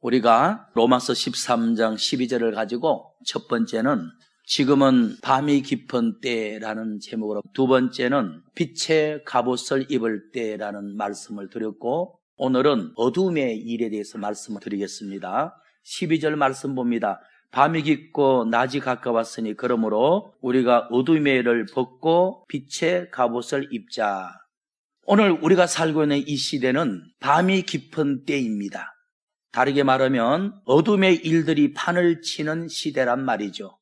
우리가 로마서 13장 12절을 가지고 첫 번째는 지금은 밤이 깊은 때라는 제목으로, 두 번째는 빛의 갑옷을 입을 때라는 말씀을 드렸고, 오늘은 어둠의 일에 대해서 말씀을 드리겠습니다. 12절 말씀 봅니다. 밤이 깊고 낮이 가까웠으니 그러므로 우리가 어둠의 일을 벗고 빛의 갑옷을 입자. 오늘 우리가 살고 있는 이 시대는 밤이 깊은 때입니다. 다르게 말하면 어둠의 일들이 판을 치는 시대란 말이죠.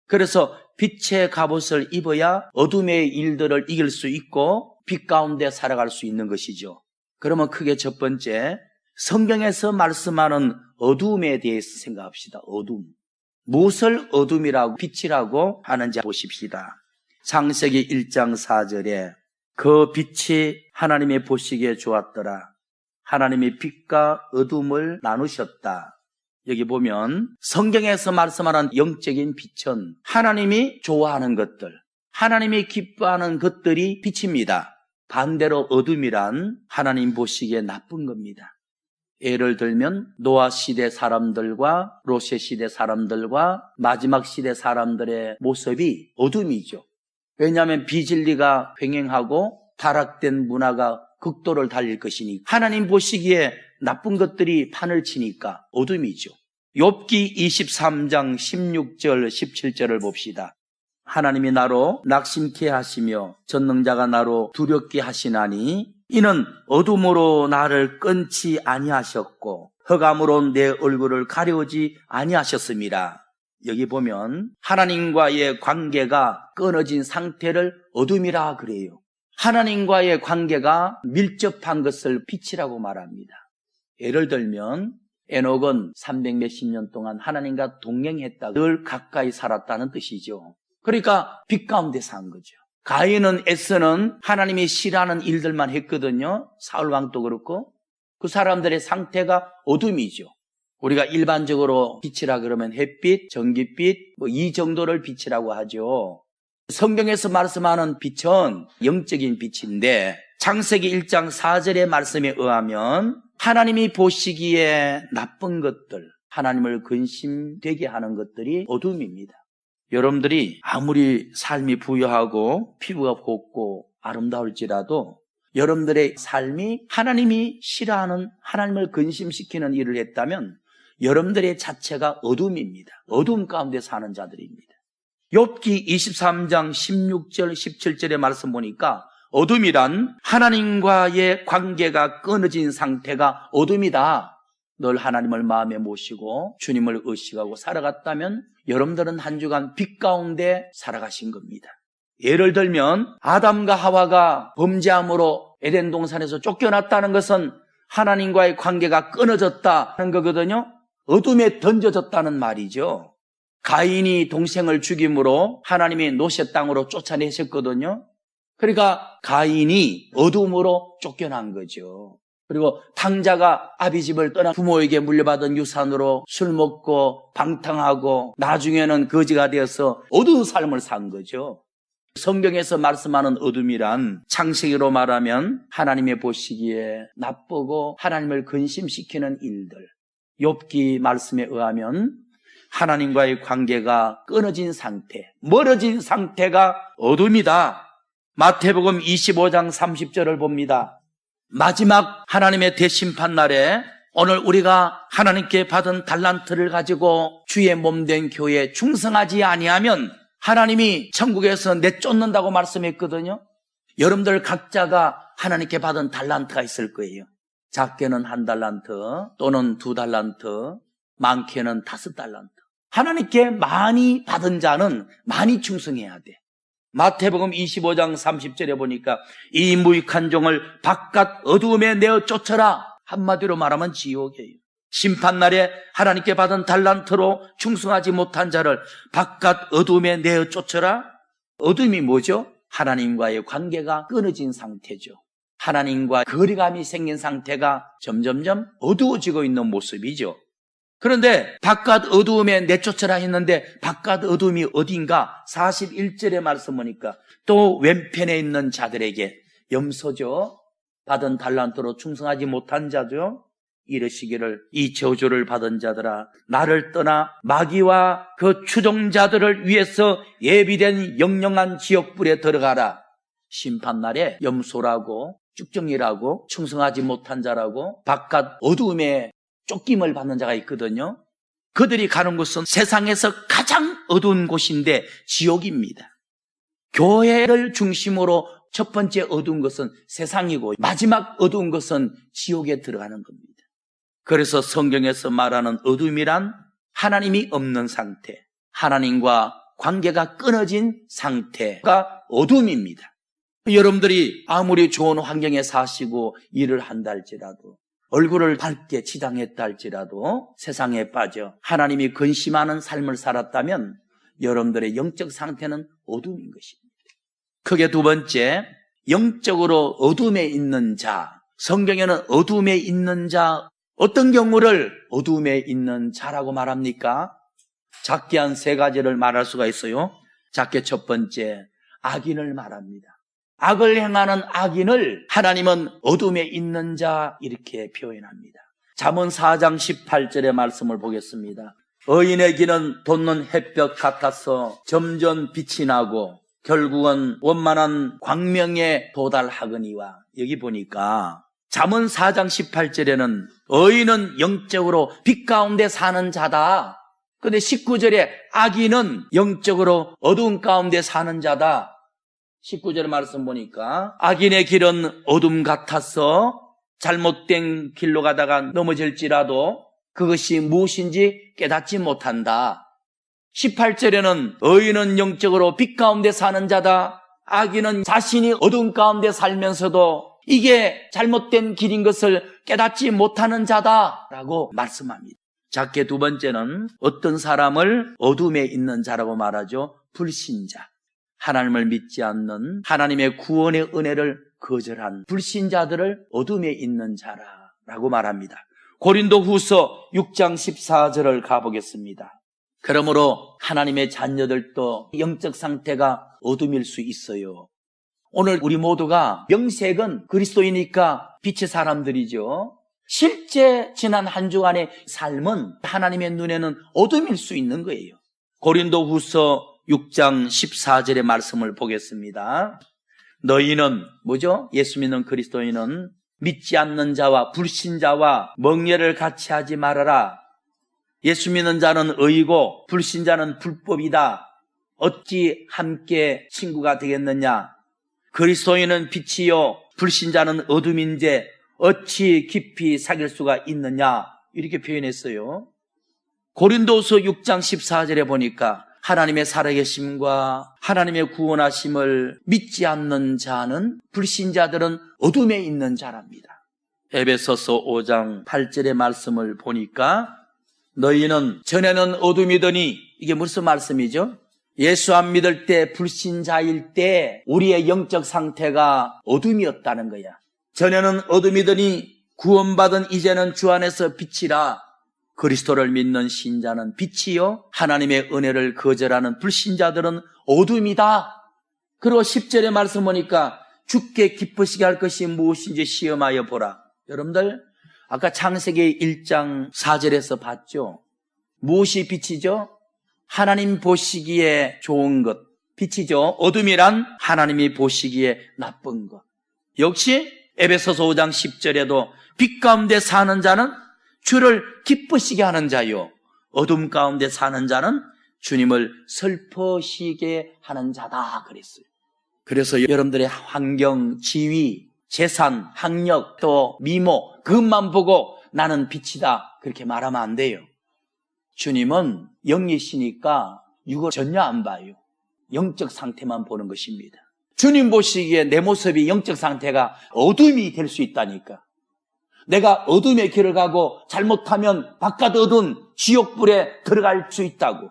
그래서 빛의 갑옷을 입어야 어둠의 일들을 이길 수 있고 빛 가운데 살아갈 수 있는 것이죠. 그러면 크게 첫 번째, 성경에서 말씀하는 어둠에 대해서 생각합시다. 어둠. 무엇을 어둠이라고 빛이라고 하는지 보십시다. 창세기 1장 4절에 그 빛이 하나님의 보시기에 좋았더라. 하나님이 빛과 어둠을 나누셨다. 여기 보면 성경에서 말씀하는 영적인 빛은 하나님이 좋아하는 것들, 하나님이 기뻐하는 것들이 빛입니다. 반대로 어둠이란 하나님 보시기에 나쁜 겁니다. 예를 들면 노아 시대 사람들과 롯의 시대 사람들과 마지막 시대 사람들의 모습이 어둠이죠. 왜냐하면 비진리가 횡행하고 타락된 문화가 극도를 달릴 것이니 하나님 보시기에 나쁜 것들이 판을 치니까 어둠이죠. 욥기 23장 16절 17절을 봅시다. 하나님이 나로 낙심케 하시며 전능자가 나로 두렵게 하시나니 이는 어둠으로 나를 끊지 아니하셨고 흑암으로 내 얼굴을 가려우지 아니하셨습니다. 여기 보면 하나님과의 관계가 끊어진 상태를 어둠이라 그래요. 하나님과의 관계가 밀접한 것을 빛이라고 말합니다. 예를 들면 에녹은 300 몇십 년 동안 하나님과 동행했다, 늘 가까이 살았다는 뜻이죠. 그러니까 빛 가운데 산 거죠. 가인은 에서는 하나님이 싫어하는 일들만 했거든요. 사울 왕도 그렇고. 그 사람들의 상태가 어둠이죠. 우리가 일반적으로 빛이라 그러면 햇빛, 전기빛 이 정도를 빛이라고 하죠. 성경에서 말씀하는 빛은 영적인 빛인데 창세기 1장 4절의 말씀에 의하면 하나님이 보시기에 나쁜 것들, 하나님을 근심되게 하는 것들이 어둠입니다. 여러분들이 아무리 삶이 부유하고 피부가 곱고 아름다울지라도 여러분들의 삶이 하나님이 싫어하는, 하나님을 근심시키는 일을 했다면 여러분들의 자체가 어둠입니다. 어둠 가운데 사는 자들입니다. 욥기 23장 16절 17절의 말씀 보니까 어둠이란 하나님과의 관계가 끊어진 상태가 어둠이다. 늘 하나님을 마음에 모시고 주님을 의식하고 살아갔다면 여러분들은 한 주간 빛 가운데 살아가신 겁니다. 예를 들면 아담과 하와가 범죄함으로 에덴 동산에서 쫓겨났다는 것은 하나님과의 관계가 끊어졌다는 거거든요. 어둠에 던져졌다는 말이죠. 가인이 동생을 죽임으로 하나님이 노새 땅으로 쫓아내셨거든요. 그러니까 가인이 어둠으로 쫓겨난 거죠. 그리고 탕자가 아비 집을 떠나 부모에게 물려받은 유산으로 술 먹고 방탕하고 나중에는 거지가 되어서 어두운 삶을 산 거죠. 성경에서 말씀하는 어둠이란 창세기로 말하면 하나님의 보시기에 나쁘고 하나님을 근심시키는 일들. 욥기 말씀에 의하면 하나님과의 관계가 끊어진 상태, 멀어진 상태가 어둠이다. 마태복음 25장 30절을 봅니다. 마지막 하나님의 대심판 날에 오늘 우리가 하나님께 받은 달란트를 가지고 주의 몸된 교회에 충성하지 아니하면 하나님이 천국에서 내쫓는다고 말씀했거든요. 여러분들 각자가 하나님께 받은 달란트가 있을 거예요. 작게는 1달란트 또는 2달란트, 많게는 5달란트. 하나님께 많이 받은 자는 많이 충성해야 돼. 마태복음 25장 30절에 보니까 이 무익한 종을 바깥 어두움에 내어 쫓아라. 한마디로 말하면 지옥이에요. 심판날에 하나님께 받은 달란트로 충성하지 못한 자를 바깥 어두움에 내어 쫓아라. 어둠이 뭐죠? 하나님과의 관계가 끊어진 상태죠. 하나님과 거리감이 생긴 상태가 점점점 어두워지고 있는 모습이죠. 그런데 바깥 어두움에 내쫓아라 했는데 바깥 어두움이 어딘가? 41절의 말씀 보니까 또 왼편에 있는 자들에게 염소죠. 받은 달란트로 충성하지 못한 자죠. 이르시기를 이 저주를 받은 자들아 나를 떠나 마귀와 그 추종자들을 위해서 예비된 영영한 지옥불에 들어가라. 심판날에 염소라고 쭉정이라고 충성하지 못한 자라고 바깥 어두움에 쫓김을 받는 자가 있거든요. 그들이 가는 곳은 세상에서 가장 어두운 곳인데 지옥입니다. 교회를 중심으로 첫 번째 어두운 것은 세상이고 마지막 어두운 것은 지옥에 들어가는 겁니다. 그래서 성경에서 말하는 어둠이란 하나님이 없는 상태, 하나님과 관계가 끊어진 상태가 어둠입니다. 여러분들이 아무리 좋은 환경에 사시고 일을 한다 할지라도 얼굴을 밝게 치장했다 할지라도 세상에 빠져 하나님이 근심하는 삶을 살았다면 여러분들의 영적 상태는 어둠인 것입니다. 크게 두 번째, 영적으로 어둠에 있는 자. 성경에는 어둠에 있는 자, 어떤 경우를 어둠에 있는 자라고 말합니까? 작게 한 세 가지를 말할 수가 있어요. 작게 첫 번째, 악인을 말합니다. 악을 행하는 악인을 하나님은 어둠에 있는 자 이렇게 표현합니다. 잠언 4장 18절의 말씀을 보겠습니다. 의인의 길은 돋는 햇볕 같아서 점점 빛이 나고 결국은 원만한 광명에 도달하거니와. 여기 보니까 잠언 4장 18절에는 의인은 영적으로 빛 가운데 사는 자다. 근데 19절에 악인은 영적으로 어두운 가운데 사는 자다. 19절 말씀 보니까 악인의 길은 어둠 같아서 잘못된 길로 가다가 넘어질지라도 그것이 무엇인지 깨닫지 못한다. 18절에는 의인은 영적으로 빛 가운데 사는 자다. 악인은 자신이 어두운 가운데 살면서도 이게 잘못된 길인 것을 깨닫지 못하는 자다라고 말씀합니다. 작게 두 번째는 어떤 사람을 어둠에 있는 자라고 말하죠? 불신자. 하나님을 믿지 않는 하나님의 구원의 은혜를 거절한 불신자들을 어둠에 있는 자라고 말합니다. 고린도후서 6장 14절을 가보겠습니다. 그러므로 하나님의 자녀들도 영적 상태가 어둠일 수 있어요. 오늘 우리 모두가 명색은 그리스도이니까 빛의 사람들이죠. 실제 지난 한 주간의 삶은 하나님의 눈에는 어둠일 수 있는 거예요. 고린도후서 6장 14절의 말씀을 보겠습니다. 너희는 뭐죠? 예수 믿는 그리스도인은 믿지 않는 자와 불신자와 멍에를 같이 하지 말아라. 예수 믿는 자는 의이고 불신자는 불법이다. 어찌 함께 친구가 되겠느냐? 그리스도인은 빛이요 불신자는 어둠인데 어찌 깊이 사귈 수가 있느냐? 이렇게 표현했어요. 고린도서 6장 14절에 보니까 하나님의 살아계심과 하나님의 구원하심을 믿지 않는 자는 불신자들은 어둠에 있는 자랍니다. 에베소서 5장 8절의 말씀을 보니까 너희는 전에는 어둠이더니 이게 무슨 말씀이죠? 예수 안 믿을 때 불신자일 때 우리의 영적 상태가 어둠이었다는 거야. 전에는 어둠이더니 구원받은 이제는 주 안에서 빛이라. 그리스도를 믿는 신자는 빛이요 하나님의 은혜를 거절하는 불신자들은 어둠이다. 그리고 10절의 말씀 보니까 주께 기쁘시게 할 것이 무엇인지 시험하여 보라. 여러분들 아까 창세기 1장 4절에서 봤죠? 무엇이 빛이죠? 하나님 보시기에 좋은 것, 빛이죠. 어둠이란 하나님이 보시기에 나쁜 것. 역시 에베소서 5장 10절에도 빛 가운데 사는 자는 주를 기쁘시게 하는 자요, 어둠 가운데 사는 자는 주님을 슬퍼시게 하는 자다 그랬어요. 그래서 여러분들의 환경, 지위, 재산, 학력, 또 미모 그것만 보고 나는 빛이다 그렇게 말하면 안 돼요. 주님은 영이시니까 육을 전혀 안 봐요. 영적 상태만 보는 것입니다. 주님 보시기에 내 모습이 영적 상태가 어둠이 될 수 있다니까. 내가 어둠의 길을 가고 잘못하면 바깥 어두운 지옥불에 들어갈 수 있다고.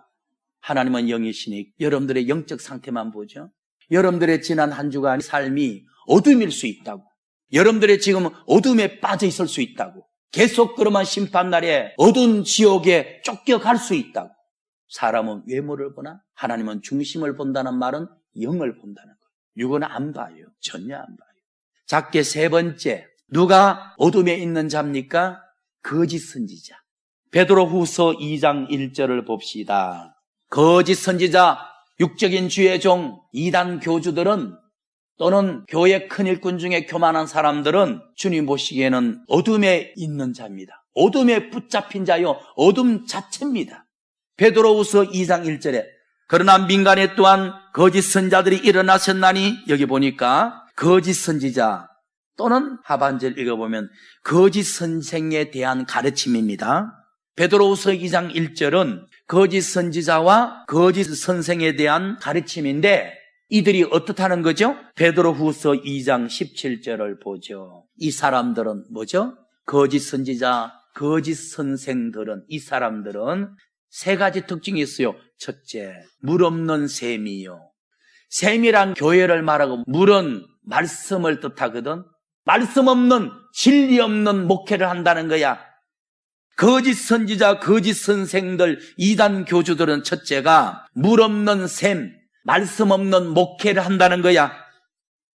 하나님은 영이시니 여러분들의 영적 상태만 보죠. 여러분들의 지난 한 주간 삶이 어둠일 수 있다고. 여러분들의 지금 어둠에 빠져 있을 수 있다고. 계속 그러면 심판날에 어두운 지옥에 쫓겨갈 수 있다고. 사람은 외모를 보나 하나님은 중심을 본다는 말은 영을 본다는 거예요. 육은 안 봐요. 전혀 안 봐요. 작게 세 번째, 누가 어둠에 있는 자입니까? 거짓 선지자. 베드로후서 2장 1절을 봅시다. 거짓 선지자, 육적인 주의 종, 이단 교주들은 또는 교회 큰 일꾼 중에 교만한 사람들은 주님 보시기에는 어둠에 있는 자입니다. 어둠에 붙잡힌 자요, 어둠 자체입니다. 베드로후서 2장 1절에 그러나 민간에 또한 거짓 선자들이 일어나셨나니, 여기 보니까 거짓 선지자 또는 하반절 읽어보면 거짓 선생에 대한 가르침입니다. 베드로후서 2장 1절은 거짓 선지자와 거짓 선생에 대한 가르침인데 이들이 어떻다는 거죠? 베드로후서 2장 17절을 보죠. 이 사람들은 뭐죠? 거짓 선지자, 거짓 선생들은, 이 사람들은 세 가지 특징이 있어요. 첫째, 물 없는 셈이요. 셈이란 교회를 말하고 물은 말씀을 뜻하거든. 말씀 없는, 진리 없는 목회를 한다는 거야. 거짓 선지자, 거짓 선생들, 이단 교주들은 첫째가 물 없는 셈, 말씀 없는 목회를 한다는 거야.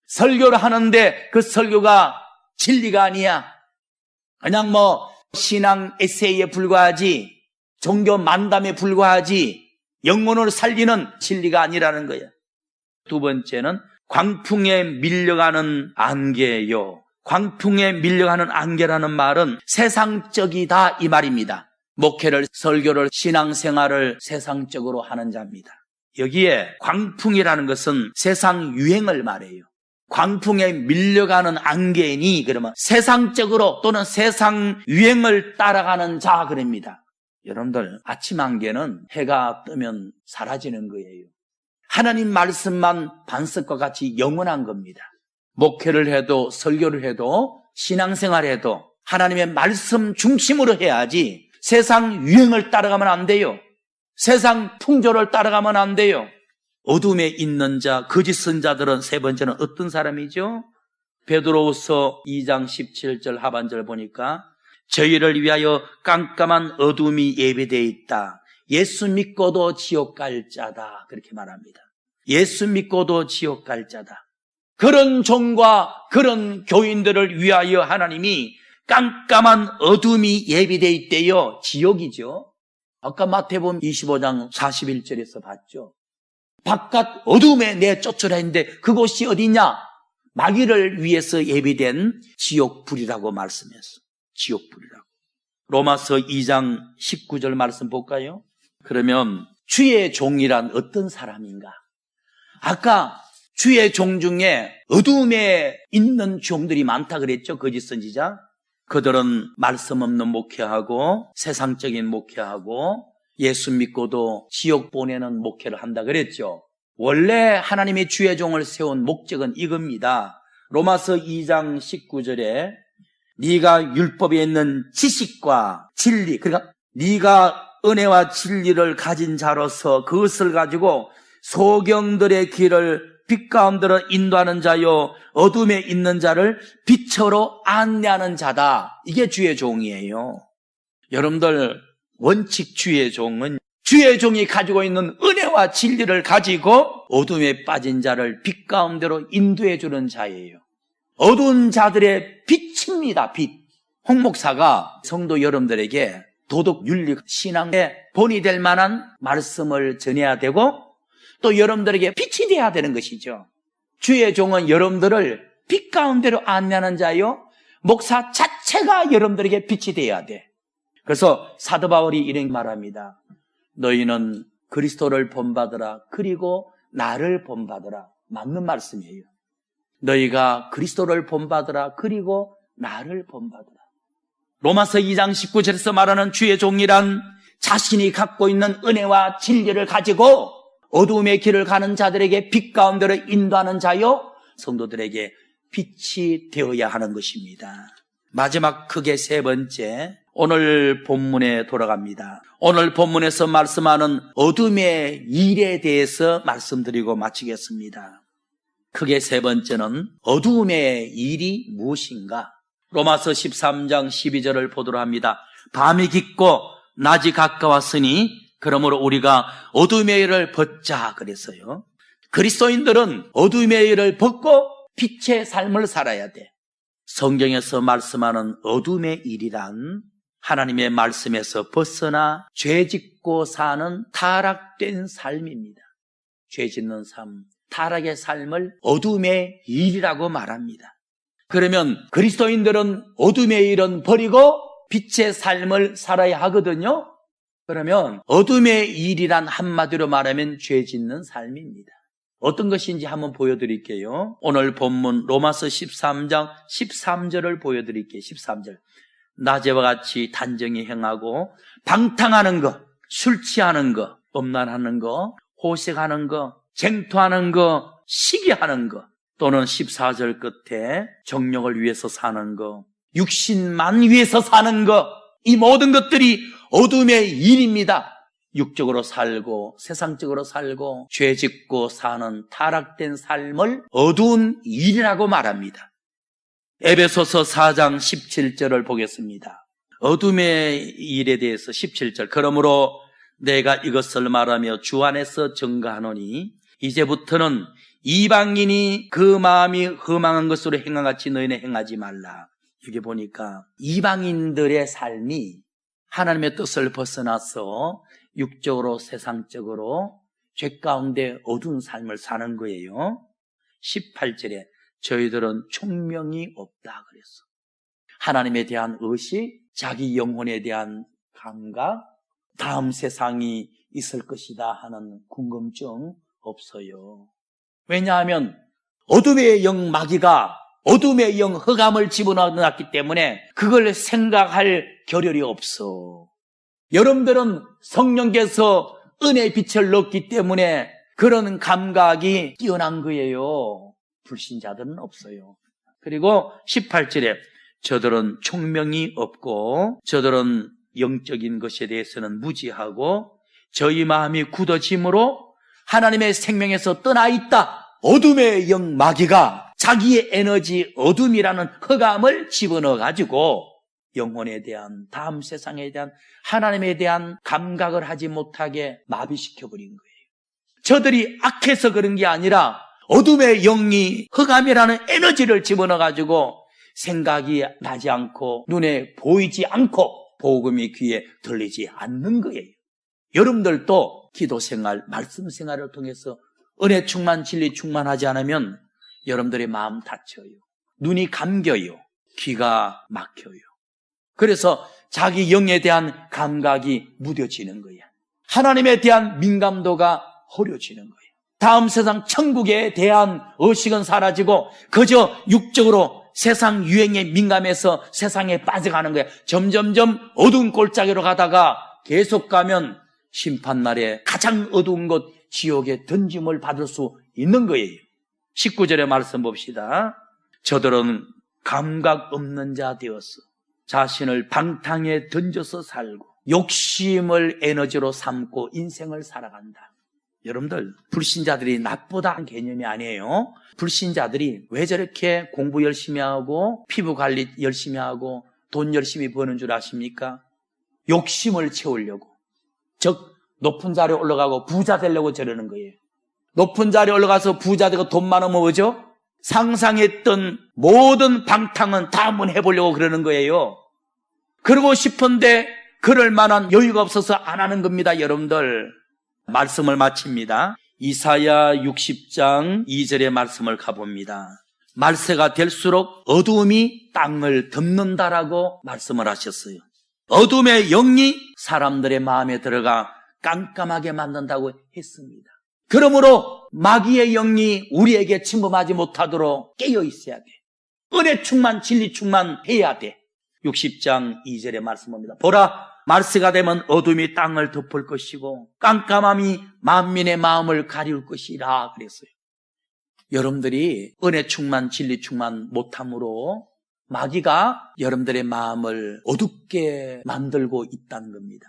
설교를 하는데 그 설교가 진리가 아니야. 그냥 신앙 에세이에 불과하지, 종교 만담에 불과하지, 영혼을 살리는 진리가 아니라는 거야. 두 번째는 광풍에 밀려가는 안개요. 광풍에 밀려가는 안개라는 말은 세상적이다 이 말입니다. 목회를, 설교를, 신앙생활을 세상적으로 하는 자입니다. 여기에 광풍이라는 것은 세상 유행을 말해요. 광풍에 밀려가는 안개니, 그러면 세상적으로 또는 세상 유행을 따라가는 자 그럽니다. 여러분들, 아침 안개는 해가 뜨면 사라지는 거예요. 하나님 말씀만 반석과 같이 영원한 겁니다. 목회를 해도 설교를 해도 신앙생활해도 하나님의 말씀 중심으로 해야지 세상 유행을 따라가면 안 돼요. 세상 풍조를 따라가면 안 돼요. 어둠에 있는 자, 거짓 선자들은 세 번째는 어떤 사람이죠? 베드로후서 2장 17절 하반절 보니까 저희를 위하여 깜깜한 어둠이 예비되어 있다. 예수 믿고도 지옥 갈 자다. 그렇게 말합니다. 예수 믿고도 지옥 갈 자다. 그런 종과 그런 교인들을 위하여 하나님이 깜깜한 어둠이 예비되어 있대요. 지옥이죠. 아까 마태복음 25장 41절에서 봤죠. 바깥 어둠에 내쫓으라 했는데 그곳이 어디냐? 마귀를 위해서 예비된 지옥불이라고 말씀했어. 지옥불이라고. 로마서 2장 19절 말씀 볼까요? 그러면 주의 종이란 어떤 사람인가? 아까 주의 종 중에 어둠에 있는 종들이 많다 그랬죠. 거짓 선지자. 그들은 말씀 없는 목회하고 세상적인 목회하고 예수 믿고도 지옥 보내는 목회를 한다 그랬죠. 원래 하나님의 주의 종을 세운 목적은 이겁니다. 로마서 2장 19절에 네가 율법에 있는 지식과 진리, 그러니까 네가 은혜와 진리를 가진 자로서 그것을 가지고 소경들의 길을 빛 가운데로 인도하는 자요 어둠에 있는 자를 빛으로 안내하는 자다. 이게 주의 종이에요. 여러분들, 원칙 주의 종은 주의 종이 가지고 있는 은혜와 진리를 가지고 어둠에 빠진 자를 빛 가운데로 인도해 주는 자예요. 어두운 자들의 빛입니다. 빛. 홍 목사가 성도 여러분들에게 도덕, 윤리, 신앙의 본이 될 만한 말씀을 전해야 되고 또 여러분들에게 빛이 돼야 되는 것이죠. 주의 종은 여러분들을 빛 가운데로 안내하는 자요 목사 자체가 여러분들에게 빛이 돼야 돼. 그래서 사도 바울이 이런 말합니다. 너희는 그리스도를 본받으라. 그리고 나를 본받으라. 맞는 말씀이에요. 너희가 그리스도를 본받으라. 그리고 나를 본받으라. 로마서 2장 19절에서 말하는 주의 종이란 자신이 갖고 있는 은혜와 진리를 가지고 어두움의 길을 가는 자들에게 빛 가운데로 인도하는 자요 성도들에게 빛이 되어야 하는 것입니다. 마지막 크게 세 번째, 오늘 본문에 돌아갑니다. 오늘 본문에서 말씀하는 어둠의 일에 대해서 말씀드리고 마치겠습니다. 크게 세 번째는 어둠의 일이 무엇인가? 로마서 13장 12절을 보도록 합니다. 밤이 깊고 낮이 가까웠으니 그러므로 우리가 어둠의 일을 벗자 그랬어요. 그리스도인들은 어둠의 일을 벗고 빛의 삶을 살아야 돼. 성경에서 말씀하는 어둠의 일이란 하나님의 말씀에서 벗어나 죄 짓고 사는 타락된 삶입니다. 죄 짓는 삶, 타락의 삶을 어둠의 일이라고 말합니다. 그러면 그리스도인들은 어둠의 일은 버리고 빛의 삶을 살아야 하거든요. 그러면 어둠의 일이란 한마디로 말하면 죄 짓는 삶입니다. 어떤 것인지 한번 보여드릴게요. 오늘 본문 로마서 13장 13절을 보여드릴게요. 13절. 낮에와 같이 단정히 행하고 방탕하는 것, 술 취하는 것, 음란하는 것, 호색하는 것, 쟁투하는 것, 시기하는 것, 또는 14절 끝에 정욕을 위해서 사는 것, 육신만 위해서 사는 것, 이 모든 것들이 어둠의 일입니다. 육적으로 살고 세상적으로 살고 죄 짓고 사는 타락된 삶을 어두운 일이라고 말합니다. 에베소서 4장 17절을 보겠습니다. 어둠의 일에 대해서 17절. 그러므로 내가 이것을 말하며 주 안에서 증거하노니 이제부터는 이방인이 그 마음이 허망한 것으로 행한같이 너희는 행하지 말라. 여기 보니까 이방인들의 삶이 하나님의 뜻을 벗어나서 육적으로 세상적으로 죄 가운데 어두운 삶을 사는 거예요. 18절에 저희들은 총명이 없다 그랬어. 하나님에 대한 의식, 자기 영혼에 대한 감각, 다음 세상이 있을 것이다 하는 궁금증 없어요. 왜냐하면 어둠의 영 마귀가 어둠의 영 흑암을 집어넣었기 때문에 그걸 생각할 겨를이 없어. 여러분들은 성령께서 은혜의 빛을 넣었기 때문에 그런 감각이 뛰어난 거예요. 불신자들은 없어요. 그리고 18절에 저들은 총명이 없고 저들은 영적인 것에 대해서는 무지하고 저희 마음이 굳어짐으로 하나님의 생명에서 떠나 있다. 어둠의 영 마귀가 자기의 에너지 어둠이라는 흑암을 집어넣어 가지고 영혼에 대한, 다음 세상에 대한, 하나님에 대한 감각을 하지 못하게 마비시켜버린 거예요. 저들이 악해서 그런 게 아니라 어둠의 영이 흑암이라는 에너지를 집어넣어가지고 생각이 나지 않고 눈에 보이지 않고 복음이 귀에 들리지 않는 거예요. 여러분들도 기도 생활, 말씀 생활을 통해서 은혜 충만, 진리 충만하지 않으면 여러분들의 마음 다쳐요. 눈이 감겨요. 귀가 막혀요. 그래서 자기 영에 대한 감각이 무뎌지는 거예요. 하나님에 대한 민감도가 흐려지는 거예요. 다음 세상 천국에 대한 의식은 사라지고 그저 육적으로 세상 유행에 민감해서 세상에 빠져가는 거예요. 점점점 어두운 골짜기로 가다가 계속 가면 심판날에 가장 어두운 곳 지옥에 던짐을 받을 수 있는 거예요. 19절의 말씀 봅시다. 저들은 감각 없는 자 되었어. 자신을 방탕에 던져서 살고 욕심을 에너지로 삼고 인생을 살아간다. 여러분들, 불신자들이 나쁘다는 개념이 아니에요. 불신자들이 왜 저렇게 공부 열심히 하고 피부 관리 열심히 하고 돈 열심히 버는 줄 아십니까? 욕심을 채우려고. 즉 높은 자리에 올라가고 부자 되려고 저러는 거예요. 높은 자리에 올라가서 부자 되고 돈 많으면 뭐죠? 상상했던 모든 방탕은 다 한번 해보려고 그러는 거예요. 그러고 싶은데 그럴 만한 여유가 없어서 안 하는 겁니다. 여러분들, 말씀을 마칩니다. 이사야 60장 2절의 말씀을 가봅니다. 말세가 될수록 어두움이 땅을 덮는다라고 말씀을 하셨어요. 어둠의 영이 사람들의 마음에 들어가 깜깜하게 만든다고 했습니다. 그러므로 마귀의 영이 우리에게 침범하지 못하도록 깨어 있어야 돼. 은혜 충만, 진리 충만해야 돼. 60장 2절의 말씀입니다. 보라, 말세가 되면 어둠이 땅을 덮을 것이고 깜깜함이 만민의 마음을 가리울 것이라 그랬어요. 여러분들이 은혜 충만, 진리 충만 못함으로 마귀가 여러분들의 마음을 어둡게 만들고 있다는 겁니다.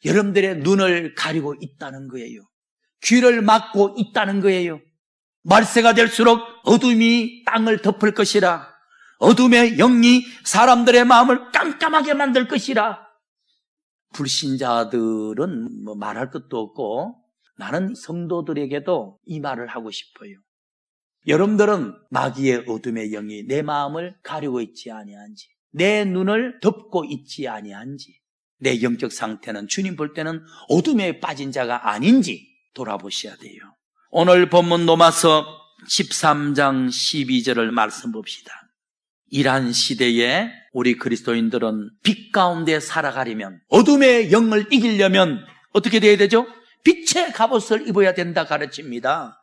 여러분들의 눈을 가리고 있다는 거예요. 귀를 막고 있다는 거예요. 말세가 될수록 어둠이 땅을 덮을 것이라. 어둠의 영이 사람들의 마음을 깜깜하게 만들 것이라. 불신자들은 뭐 말할 것도 없고 나는 성도들에게도 이 말을 하고 싶어요. 여러분들은 마귀의 어둠의 영이 내 마음을 가리고 있지 아니한지, 내 눈을 덮고 있지 아니한지, 내 영적 상태는 주님 볼 때는 어둠에 빠진 자가 아닌지 돌아보셔야 돼요. 오늘 본문 로마서 13장 12절을 말씀 봅시다. 이러한 시대에 우리 그리스도인들은 빛 가운데 살아가려면, 어둠의 영을 이기려면 어떻게 돼야 되죠? 빛의 갑옷을 입어야 된다 가르칩니다.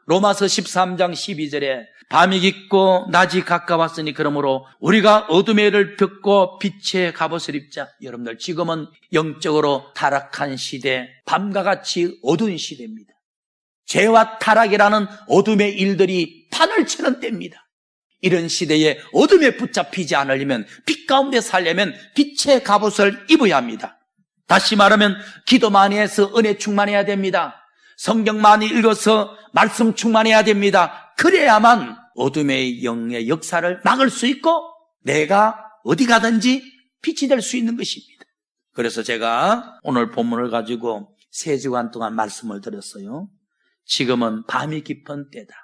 로마서 13장 12절에 밤이 깊고 낮이 가까웠으니 그러므로 우리가 어둠의 일을 벗고 빛의 갑옷을 입자. 여러분들, 지금은 영적으로 타락한 시대, 밤과 같이 어두운 시대입니다. 죄와 타락이라는 어둠의 일들이 판을 치는 때입니다. 이런 시대에 어둠에 붙잡히지 않으려면, 빛 가운데 살려면 빛의 갑옷을 입어야 합니다. 다시 말하면 기도 많이 해서 은혜 충만해야 됩니다. 성경 많이 읽어서 말씀 충만해야 됩니다. 그래야만 어둠의 영의 역사를 막을 수 있고 내가 어디 가든지 빛이 될 수 있는 것입니다. 그래서 제가 오늘 본문을 가지고 3주간 동안 말씀을 드렸어요. 지금은 밤이 깊은 때다.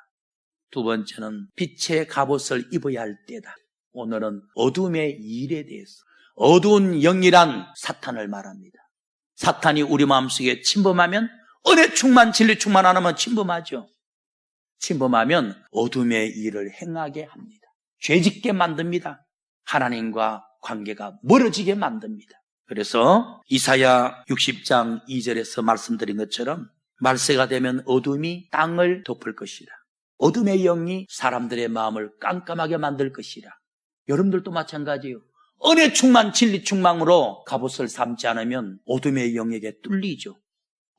두 번째는 빛의 갑옷을 입어야 할 때다. 오늘은 어둠의 일에 대해서, 어두운 영이란 사탄을 말합니다. 사탄이 우리 마음속에 침범하면, 은혜 충만, 진리 충만 안 하면 침범하죠. 침범하면 어둠의 일을 행하게 합니다. 죄짓게 만듭니다. 하나님과 관계가 멀어지게 만듭니다. 그래서 이사야 60장 2절에서 말씀드린 것처럼 말세가 되면 어둠이 땅을 덮을 것이라. 어둠의 영이 사람들의 마음을 깜깜하게 만들 것이라. 여러분들도 마찬가지예요. 은혜 충만, 진리 충만으로 갑옷을 삼지 않으면 어둠의 영에게 뚫리죠.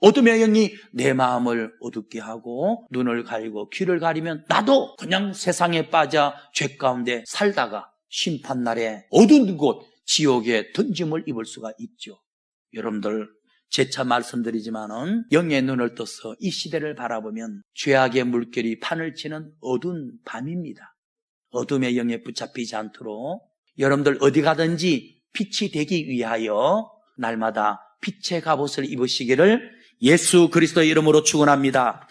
어둠의 영이 내 마음을 어둡게 하고 눈을 가리고 귀를 가리면 나도 그냥 세상에 빠져 죄 가운데 살다가 심판날에 어두운 곳, 지옥에 던짐을 입을 수가 있죠. 여러분들, 재차 말씀드리지만은 영의 눈을 떠서 이 시대를 바라보면 죄악의 물결이 판을 치는 어두운 밤입니다. 어둠의 영에 붙잡히지 않도록 여러분들 어디 가든지 빛이 되기 위하여 날마다 빛의 갑옷을 입으시기를 예수 그리스도의 이름으로 축원합니다.